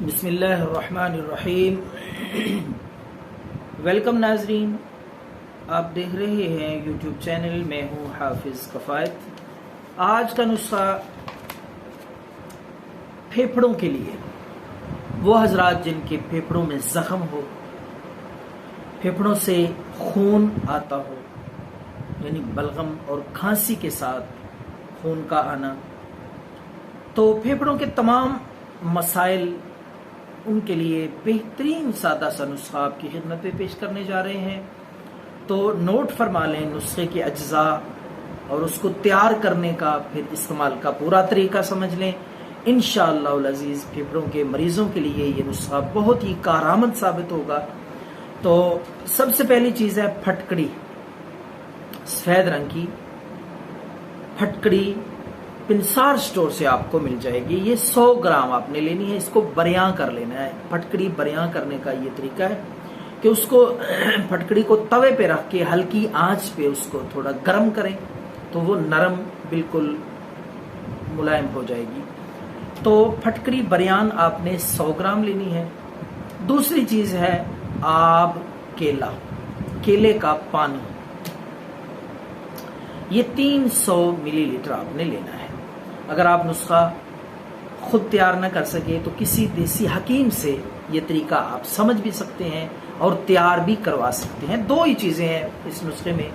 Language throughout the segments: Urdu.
بسم اللہ الرحمن الرحیم۔ ویلکم ناظرین، آپ دیکھ رہے ہیں یوٹیوب چینل، میں ہوں حافظ کفایت۔ آج کا نسخہ پھیپھڑوں کے لیے، وہ حضرات جن کے پھیپھڑوں میں زخم ہو، پھیپھڑوں سے خون آتا ہو، یعنی بلغم اور کھانسی کے ساتھ خون کا آنا، تو پھیپھڑوں کے تمام مسائل، ان کے لیے بہترین سادہ سا نسخہ آپ کی خدمت میں پیش کرنے جا رہے ہیں۔ تو نوٹ فرما لیں نسخے کے اجزاء اور اس کو تیار کرنے کا، پھر استعمال کا پورا طریقہ سمجھ لیں۔ انشاءاللہ العزیز پھیپھڑوں کے مریضوں کے لیے یہ نسخہ بہت ہی کارآمد ثابت ہوگا۔ تو سب سے پہلی چیز ہے پھٹکڑی، سفید رنگ کی پھٹکڑی پنسار سٹور سے آپ کو مل جائے گی۔ یہ 100 گرام آپ نے لینی ہے، اس کو بریاں کر لینا ہے۔ پھٹکڑی بریاں کرنے کا یہ طریقہ ہے کہ اس کو پھٹکڑی کو توے پہ رکھ کے ہلکی آنچ پہ اس کو تھوڑا گرم کریں تو وہ نرم بالکل ملائم ہو جائے گی۔ تو پھٹکڑی بریان آپ نے 100 گرام لینی ہے۔ دوسری چیز ہے آب کیلا، کیلے کا پانی، یہ 300 ملی لیٹر آپ نے لینا ہے۔ اگر آپ نسخہ خود تیار نہ کر سکے تو کسی دیسی حکیم سے یہ طریقہ آپ سمجھ بھی سکتے ہیں اور تیار بھی کروا سکتے ہیں۔ دو ہی چیزیں ہیں اس نسخے میں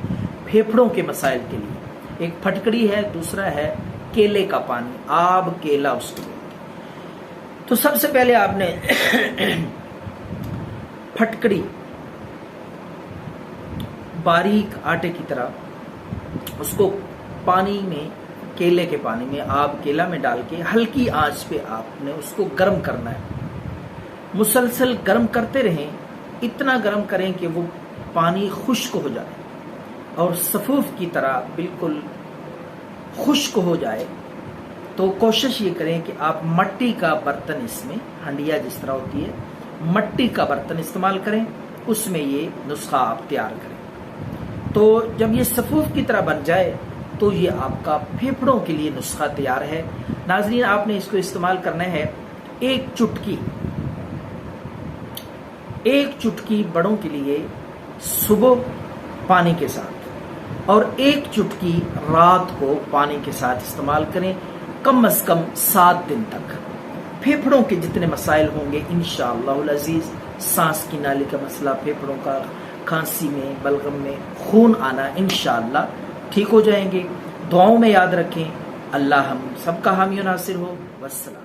پھیپھڑوں کے مسائل کے لیے، ایک پھٹکڑی ہے، دوسرا ہے کیلے کا پانی، آب کیلا اس کو۔ تو سب سے پہلے آپ نے پھٹکڑی باریک آٹے کی طرح اس کو پانی میں، کیلے کے پانی میں، آب کیلا میں ڈال کے ہلکی آنچ پہ آپ نے اس کو گرم کرنا ہے۔ مسلسل گرم کرتے رہیں، اتنا گرم کریں کہ وہ پانی خشک ہو جائے اور سفوف کی طرح بالکل خشک ہو جائے۔ تو کوشش یہ کریں کہ آپ مٹی کا برتن، اس میں ہنڈیا جس طرح ہوتی ہے، مٹی کا برتن استعمال کریں، اس میں یہ نسخہ آپ تیار کریں۔ تو جب یہ سفوف کی طرح بن جائے تو یہ آپ کا پھیپھڑوں کے لیے نسخہ تیار ہے۔ ناظرین، آپ نے اس کو استعمال کرنا ہے ایک چٹکی بڑوں کے لیے صبح پانی کے ساتھ، اور ایک چٹکی رات کو پانی کے ساتھ استعمال کریں، کم از کم 7 دن تک۔ پھیپھڑوں کے جتنے مسائل ہوں گے انشاءاللہ العزیز، سانس کی نالی کا مسئلہ، پھیپھڑوں کا کھانسی میں، بلغم میں خون آنا، انشاءاللہ ٹھیک ہو جائیں گے۔ دعاؤں میں یاد رکھیں۔ اللہ ہم سب کا حامی و ناصر ہو۔ والسلام۔